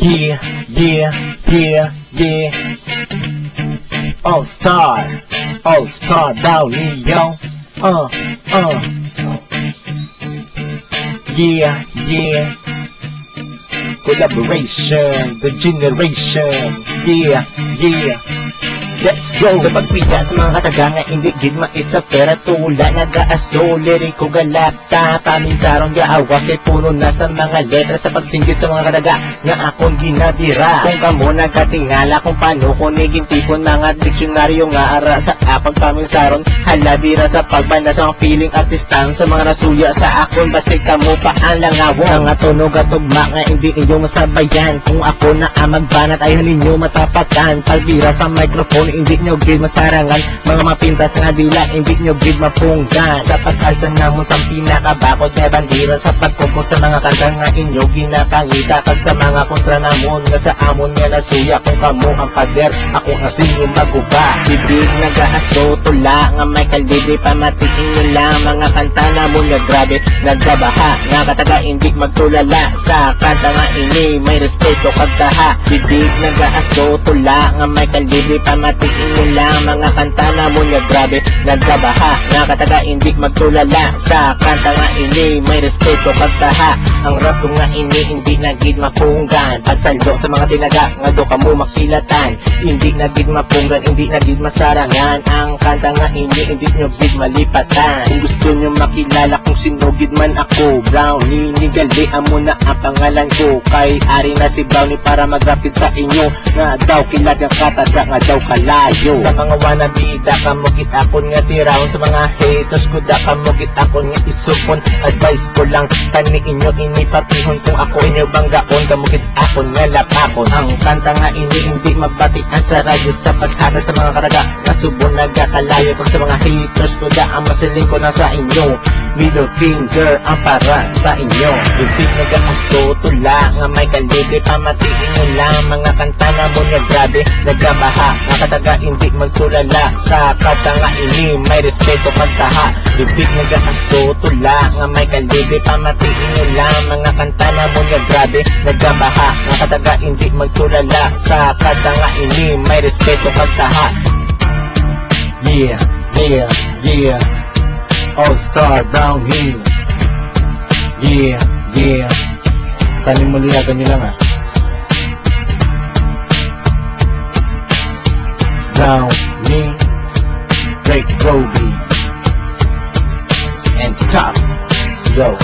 Yeah, yeah, yeah, yeah. All star Downey, yo. Yeah, yeah. Collaboration, the generation. Yeah, yeah. Let's go! Sa pagpila sa mga kataga nga hindi gid mait sa pera tula nag-aaso liriko galata paminsaron gaawas kay puno na sa mga letra sa pagsinggit sa mga kataga nga akong ginabira kung kamo nagatingala kung paano ko nigintipon mga diksyonaryo nga ara sa akong paminsaron halabira sa pagbanda sa mga piling artistan sa mga nasuya sa akon basig kamo pa ang langawon mga tunog at tugma nga hindi ninyo masabayan kung ako na amagbanat ay ninyo matapatan pagbira sa microphone hindi nyo gid masarangan mga mapintas nga dila hindi nyo gid mapunggan sa pag-alsa namon sa pinakabakod nga bandira sa pagkumpos sa mga kanta nga inyo ginapangita pag sa mga kontra namon nga sa amon nga nasuya kung kamo ang pader ako ang sinyo maguba bibig nag-aaso tula nga may kalibre pamatiin nyo lang mga kanta namon nga grabe nagbabaha nga kataga hindi magtulala sa kanta nga ini may respeto kagtaha bibig nag-aaso tula nga may kalibre pamatiin inyo lang mga kanta namon nga grabe nagkabaha nga kataga hindi magtulala sa kanta nga ini may respeto pagtaha ang rap ko nga ini hindi nagid mapunggan pagsalo sa mga tinaga nga do kamo makilatan hindi nagid mapunggan hindi nagid masarangan ang kanta nga ini hindi nyo gid malipatan kung gusto nyo makilala kung sino gid man ako Brownie nigali amo na ang pangalan ko kay ari na si Brownie para mag-rapid sa inyo nga daw kilad ang kataga nga daw kalayo sa mga wannabe da kamukit akon nga tirawon sa mga haters ko da kamukit akon nga isupon advice ko lang kani inyo inipatihon kung ako inyo banggaon kamukit akon nga lapakon ang kanta nga ini hindi mabatian sa radyo sa pagkata sa mga kataga nasubon nagkakalayo pag sa mga haters ko da ang masiling ko na sa inyo middle finger ang para sa inyo bibig nag-aaso tula nga may kalibre pamatiin nyo lang mga kanta namon nga grabe nagkabaha nga kataga hindi magtulala sa kanta nga ini may respeto pagtaha bibig nag-aaso tula nga may kalibre pamatiin nyo lang mga kanta namon nga grabe nagkabaha nga kataga hindi magtulala sa kanta nga ini may respeto pagtaha Yeah, yeah, yeah. All star Downey. Yeah, yeah. Taning mo liyagan nyo lang Downey, break Roby and stop. Go.